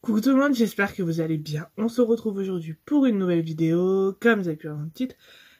Coucou tout le monde, j'espère que vous allez bien. On se retrouve aujourd'hui pour une nouvelle vidéo. Comme vous avez pu voir dans le titre,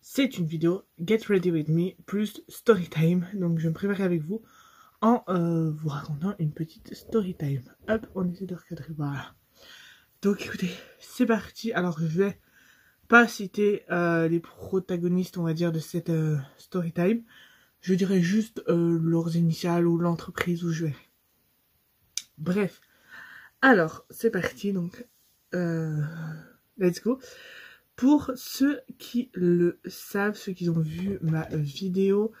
c'est une vidéo Get Ready With Me plus Story Time. Donc je vais me préparer avec vous en vous racontant une petite Story Time. Hop, on essaie de recadrer, voilà. Donc écoutez, c'est parti. Alors je vais pas citer les protagonistes, on va dire, de cette Story Time. Je dirais juste leurs initiales ou l'entreprise où je vais. Bref. Alors, c'est parti, donc, let's go. Pour ceux qui le savent, ceux qui ont vu ma vidéo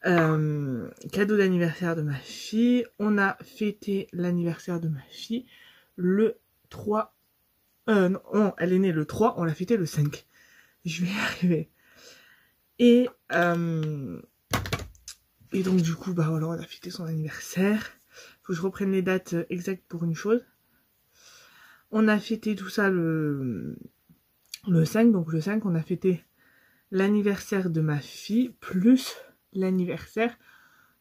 cadeau d'anniversaire de ma fille, on a fêté l'anniversaire de ma fille le 3... non, elle est née le 3, on l'a fêté le 5. Je vais y arriver. Et donc, du coup, bah voilà, on a fêté son anniversaire. Faut que je reprenne les dates exactes pour une chose. On a fêté tout ça le 5, donc le 5, on a fêté l'anniversaire de ma fille, plus l'anniversaire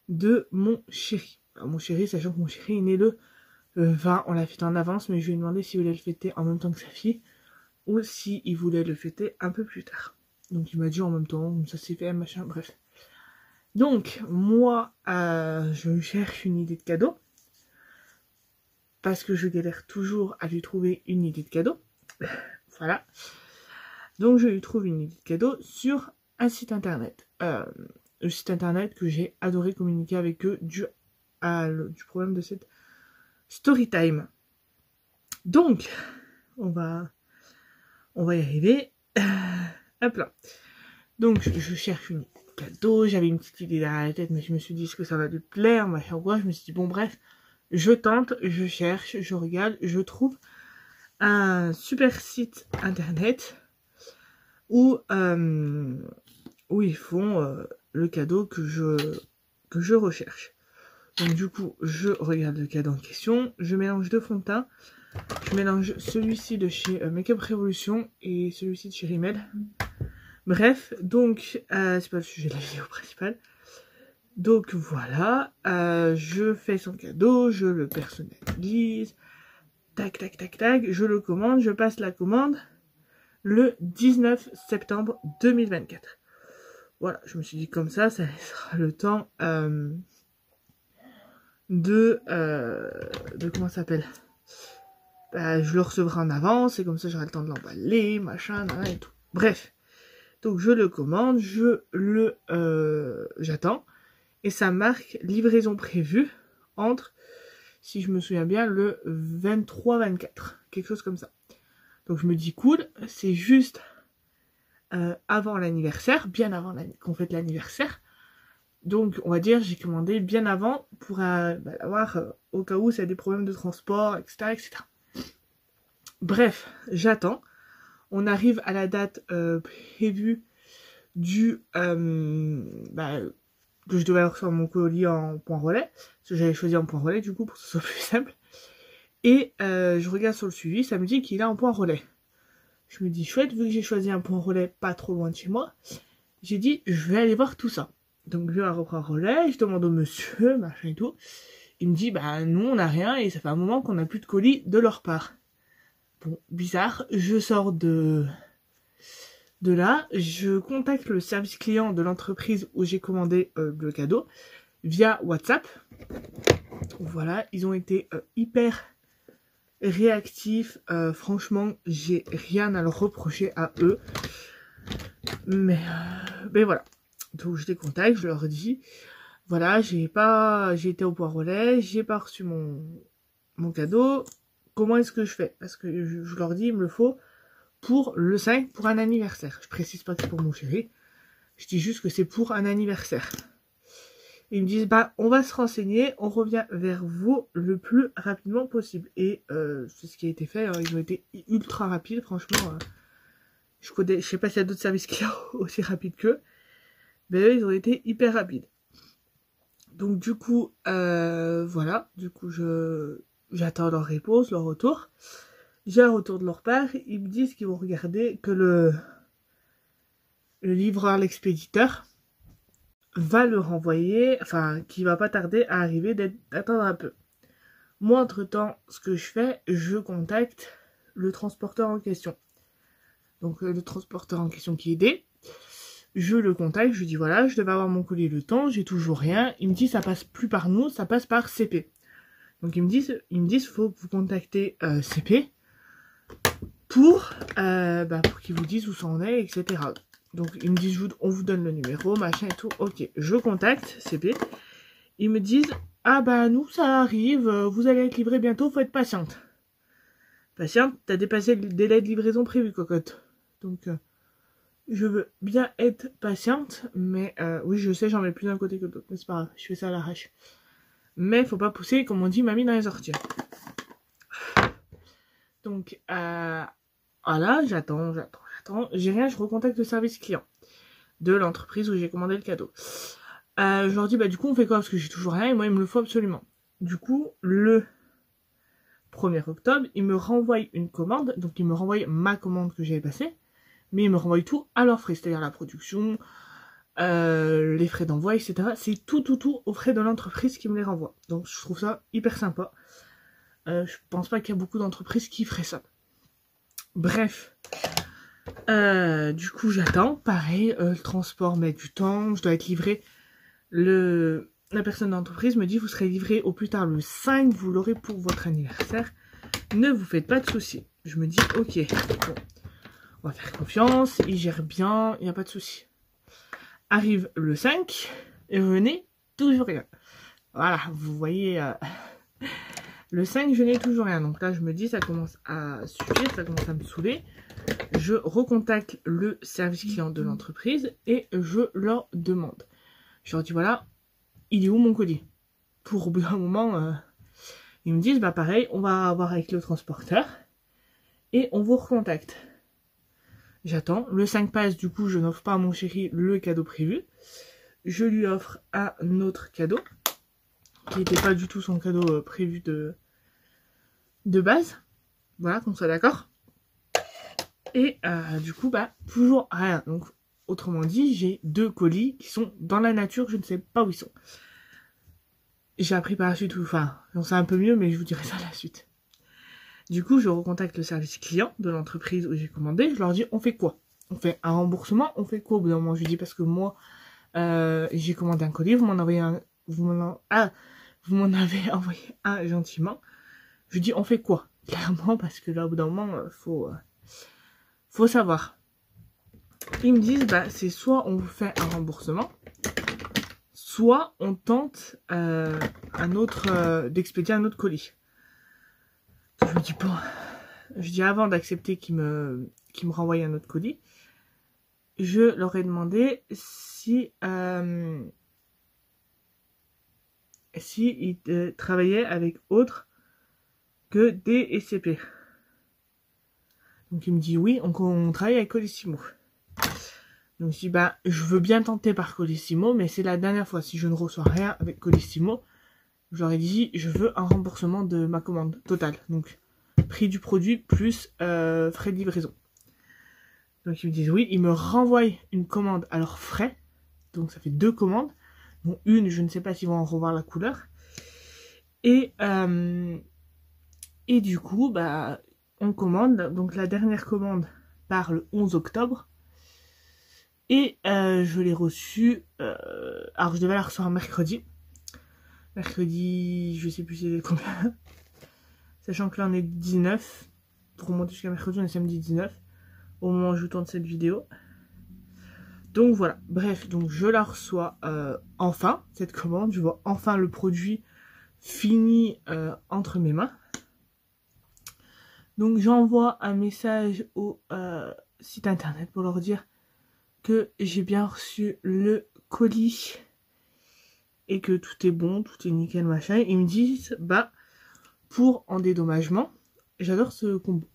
de mon chéri. Alors, mon chéri, sachant que mon chéri est né le 20, on l'a fêté en avance, mais je lui ai demandé s'il voulait le fêter en même temps que sa fille, ou s'il voulait le fêter un peu plus tard. Donc il m'a dit en même temps, ça s'est fait, machin, bref. Donc, moi, je cherche une idée de cadeau, parce que je galère toujours à lui trouver une idée de cadeau. Voilà. Donc je lui trouve une idée de cadeau sur un site internet. Le site internet que j'ai adoré communiquer avec eux du problème de cette story time. Donc, on va y arriver. Hop là. Donc je cherche une idée de cadeau. J'avais une petite idée derrière la tête, mais je me suis dit, est-ce que ça va lui plaire, machin quoi. Je me suis dit, bon bref, je tente, je cherche, je regarde, je trouve un super site internet où ils font le cadeau que je recherche. Donc du coup, je regarde le cadeau en question, je mélange deux fonds de teint, je mélange celui-ci de chez Make-up Revolution et celui-ci de chez Rimmel. Bref, donc c'est pas le sujet de la vidéo principale. Donc voilà, je fais son cadeau, je le personnalise, tac tac tac tac, je le commande, je passe la commande le 19 septembre 2024. Voilà, je me suis dit comme ça laissera le temps de comment ça s'appelle, je le recevrai en avance et comme ça j'aurai le temps de l'emballer, machin, et tout. Bref, donc je le commande, j'attends et ça marque livraison prévue entre, si je me souviens bien, le 23-24, quelque chose comme ça. Donc je me dis cool, c'est juste avant l'anniversaire, bien avant qu'on fête l'anniversaire. Donc on va dire j'ai commandé bien avant pour l'avoir au cas où ça a des problèmes de transport, etc. etc. Bref, j'attends. On arrive à la date prévue du que je devais recevoir mon colis en point relais. Parce que j'avais choisi en point relais du coup pour que ce soit plus simple. Et je regarde sur le suivi, ça me dit qu'il est en point relais. Je me dis chouette, vu que j'ai choisi un point relais pas trop loin de chez moi, j'ai dit je vais aller voir tout ça. Donc je vais reprendre relais, je demande au monsieur, machin et tout. Il me dit bah nous on n'a rien et ça fait un moment qu'on n'a plus de colis de leur part. Bon, bizarre, je sors de là, je contacte le service client de l'entreprise où j'ai commandé le cadeau via WhatsApp. Voilà, ils ont été hyper réactifs. Franchement, j'ai rien à leur reprocher à eux. Mais voilà. Donc je les contacte, je leur dis voilà, j'ai été au point relais, j'ai pas reçu mon cadeau. Comment est-ce que je fais? Parce que je leur dis il me le faut pour le 5, pour un anniversaire. Je précise pas que c'est pour mon chéri. Je dis juste que c'est pour un anniversaire. Ils me disent bah on va se renseigner, on revient vers vous le plus rapidement possible. Et c'est ce qui a été fait. Hein. Ils ont été ultra rapides, franchement. Je sais pas s'il y a d'autres services clients aussi rapides qu'eux. Mais eux, ils ont été hyper rapides. Donc du coup, voilà. Du coup, j'attends leur réponse, leur retour. J'ai un retour de leur part. Ils me disent qu'ils vont regarder que le livreur, l'expéditeur, va le renvoyer, enfin, qui va pas tarder à arriver, d'attendre un peu. Moi, entre-temps, ce que je fais, je contacte le transporteur en question. Donc, le transporteur en question qui est D, je le contacte, je lui dis voilà, je devais avoir mon colis le temps, j'ai toujours rien. Il me dit ça passe plus par nous, ça passe par CP. Donc, ils me disent faut que vous contactez CP pour qu'ils vous disent où ça en est, etc. Donc, ils me disent on vous donne le numéro, machin et tout. Ok, je contacte CP. Ils me disent ah bah nous ça arrive, vous allez être livré bientôt, faut être patiente. Patiente, t'as dépassé le délai de livraison prévu, cocotte. Donc je veux bien être patiente, mais oui je sais j'en mets plus d'un côté que de l'autre, mais c'est pas grave, je fais ça à l'arrache. Mais faut pas pousser, comme on dit, mamie dans les orties. Donc voilà, j'attends. J'ai rien, je recontacte le service client de l'entreprise où j'ai commandé le cadeau. Je leur dis, bah du coup on fait quoi parce que j'ai toujours rien et moi il me le faut absolument. Du coup, le 1er octobre, il me renvoie une commande, donc il me renvoie ma commande que j'avais passée, mais il me renvoie tout à leurs frais, c'est-à-dire la production, les frais d'envoi, etc. C'est tout aux frais de l'entreprise qui me les renvoie. Donc je trouve ça hyper sympa. Je pense pas qu'il y a beaucoup d'entreprises qui feraient ça. Bref. Du coup j'attends, pareil, le transport met du temps, je dois être livré. La personne d'entreprise me dit vous serez livré au plus tard le 5, vous l'aurez pour votre anniversaire. Ne vous faites pas de soucis. Je me dis ok, bon, on va faire confiance, il gère bien, il n'y a pas de soucis. Arrive le 5, et je n'ai toujours rien. Voilà, vous voyez, le 5, je n'ai toujours rien. Donc là, je me dis, ça commence à suffire, ça commence à me saouler. Je recontacte le service client de l'entreprise et je leur demande. Je leur dis, voilà, il est où mon colis? Pour au bout d'un moment, ils me disent, bah pareil, on va voir avec le transporteur et on vous recontacte. J'attends. Le 5 passe, du coup, je n'offre pas à mon chéri le cadeau prévu. Je lui offre un autre cadeau, qui n'était pas du tout son cadeau prévu de base. Voilà, qu'on soit d'accord. Et du coup, bah, toujours rien. Donc, autrement dit, j'ai 2 colis qui sont dans la nature, je ne sais pas où ils sont. J'ai appris par la suite, enfin, j'en sais un peu mieux, mais je vous dirai ça à la suite. Du coup, je recontacte le service client de l'entreprise où j'ai commandé. Je leur dis, on fait quoi? On fait un remboursement? On fait quoi au bout d'un moment? Je lui dis, parce que moi, j'ai commandé un colis, vous m'en avez envoyé un gentiment. Je lui dis, on fait quoi? Clairement, parce que là, au bout d'un moment, faut savoir. Ils me disent, bah, c'est soit on vous fait un remboursement, soit on tente d'expédier un autre colis. Je me dis, bon, je dis avant d'accepter qu'ils me renvoient un autre colis, je leur ai demandé si ils travaillaient avec autre que D et CP. Donc il me dit oui, on travaille avec Colissimo. Donc je dis bah je veux bien tenter par Colissimo, mais c'est la dernière fois. Si je ne reçois rien avec Colissimo, je leur ai dit je veux un remboursement de ma commande totale. Donc prix du produit plus frais de livraison. Donc ils me disent oui, ils me renvoient une commande à leurs frais. Donc ça fait 2 commandes. Bon, une, je ne sais pas s'ils vont en revoir la couleur. Et du coup, bah, on commande. Donc la dernière commande part le 11 octobre. Et je l'ai reçue. Alors je devais la recevoir mercredi. Mercredi, je sais plus c'est combien. Sachant que là on est 19. Pour remonter jusqu'à mercredi, on est samedi 19. Au moment où je tourne cette vidéo. Donc voilà, bref, donc je la reçois enfin, cette commande. Je vois enfin le produit fini entre mes mains. Donc j'envoie un message au site internet pour leur dire que j'ai bien reçu le colis et que tout est bon, tout est nickel, machin. Ils me disent, bah, pour en dédommagement, j'adore ce combo.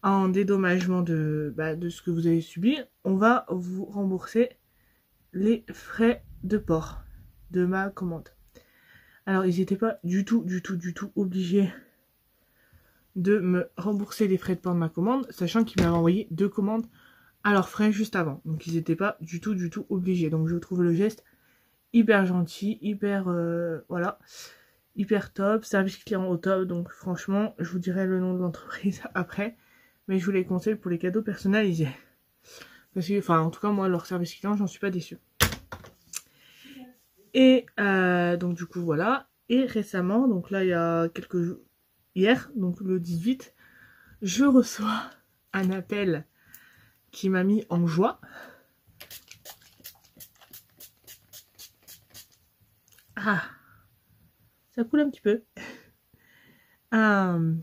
En dédommagement de ce que vous avez subi, on va vous rembourser les frais de port de ma commande. Alors, ils n'étaient pas du tout obligés de me rembourser les frais de port de ma commande, sachant qu'ils m'avaient envoyé 2 commandes à leurs frais juste avant. Donc, ils n'étaient pas du tout obligés. Donc, je trouve le geste hyper gentil, hyper... voilà. hyper top, service client au top, donc franchement, je vous dirai le nom de l'entreprise après, mais je vous les conseille pour les cadeaux personnalisés. Parce que, enfin, en tout cas, moi, leur service client, j'en suis pas déçue. Et donc, du coup, voilà. Et récemment, donc là, il y a quelques jours, hier, donc le 18, je reçois un appel qui m'a mis en joie. Ah, ça coule un petit peu. Un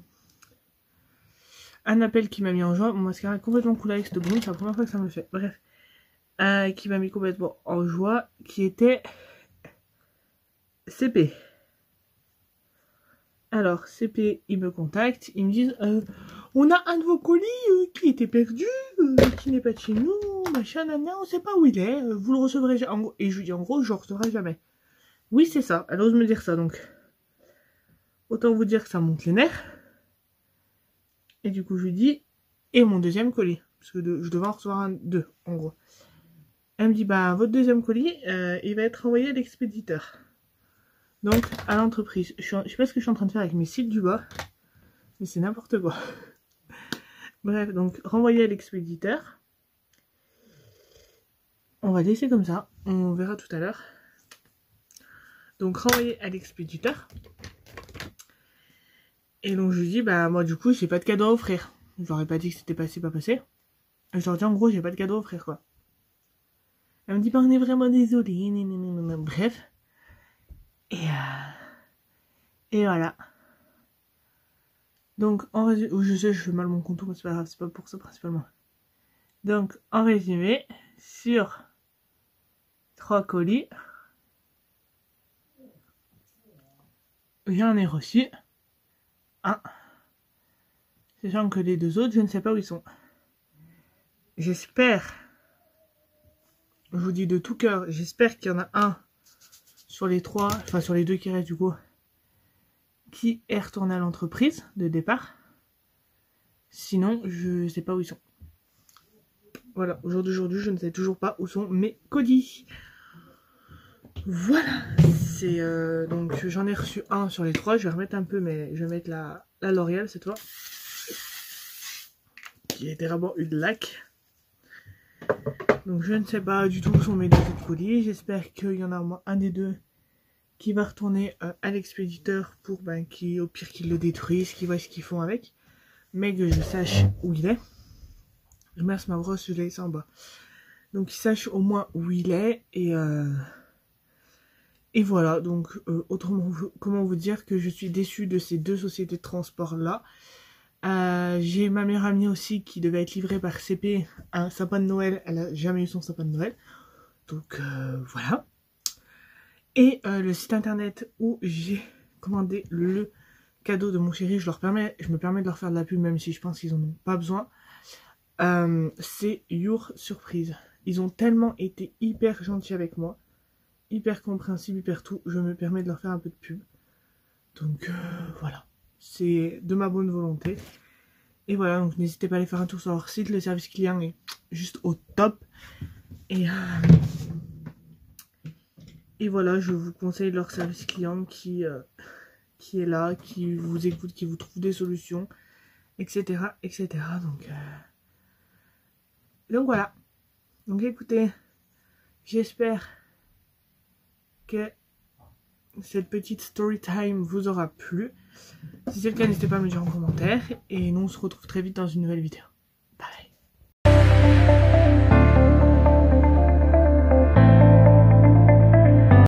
appel qui m'a mis en joie. Mon mascara est complètement coulé avec ce bruit, c'est la première fois que ça me le fait. Bref. Qui m'a mis complètement en joie, qui était CP. Alors, CP, ils me contactent, ils me disent on a un de vos colis qui était perdu, qui n'est pas de chez nous, machin, nana, on sait pas où il est, vous le recevrez jamais. Et je lui dis en gros, je le recevrai jamais. Oui, c'est ça, elle ose me dire ça, donc autant vous dire que ça monte les nerfs. Et du coup, je lui dis et mon deuxième colis, parce que je devais en recevoir deux, en gros. Elle me dit bah votre deuxième colis, il va être envoyé à l'expéditeur. Donc, à l'entreprise. Je sais pas ce que je suis en train de faire avec mes cils du bas. Mais c'est n'importe quoi. Bref, donc, renvoyer à l'expéditeur. On va laisser comme ça. On verra tout à l'heure. Donc, renvoyer à l'expéditeur. Et donc, je lui dis, bah, moi, du coup, j'ai pas de cadeau à offrir. Je leur ai pas dit que c'était passé, pas passé. Et je leur dis, en gros, j'ai pas de cadeau à offrir, quoi. Elle me dit, bah, on est vraiment désolé. Bref. Et voilà. Donc, en résumé, je sais, je fais mal mon contour, mais c'est pas grave, c'est pas pour ça principalement. Donc, en résumé, sur 3 colis, j'en ai reçu un. Sachant que les deux autres, je ne sais pas où ils sont. J'espère, je vous dis de tout cœur, j'espère qu'il y en a un sur les 3, enfin sur les 2 qui restent du coup, qui est retourné à l'entreprise de départ. Sinon, je sais pas où ils sont. Voilà, aujourd'hui, je ne sais toujours pas où sont mes colis. Voilà, c'est donc j'en ai reçu un sur les 3. Je vais remettre un peu, mais je vais mettre la L'Oréal cette fois, qui était vraiment une laque. Donc je ne sais pas du tout où sont mes deux autres colis. J'espère qu'il y en a au moins un des deux qui va retourner à l'expéditeur pour qui au pire qu'ils le détruisent, qu'ils voient ce qu'ils font avec, mais que je sache où il est. Je mets ma brosse, je l'ai laissé en bas. Donc qu'ils sachent au moins où il est et voilà. Donc autrement, comment vous dire que je suis déçue de ces deux sociétés de transport là. J'ai ma meilleure amie aussi qui devait être livrée par CP un sapin de Noël. Elle a jamais eu son sapin de Noël. Donc voilà. Et le site internet où j'ai commandé le cadeau de mon chéri, je me permets de leur faire de la pub même si je pense qu'ils en ont pas besoin. C'est Your Surprise. Ils ont tellement été hyper gentils avec moi, hyper compréhensibles, hyper tout. Je me permets de leur faire un peu de pub. Donc voilà. C'est de ma bonne volonté. Et voilà, donc n'hésitez pas à aller faire un tour sur leur site. Le service client est juste au top. Et voilà, je vous conseille leur service client qui est là, qui vous écoute, qui vous trouve des solutions, etc. etc. Donc voilà. Donc écoutez, j'espère que cette petite story time vous aura plu. Si c'est le cas, n'hésitez pas à me dire en commentaire. Et nous, on se retrouve très vite dans une nouvelle vidéo. Bye.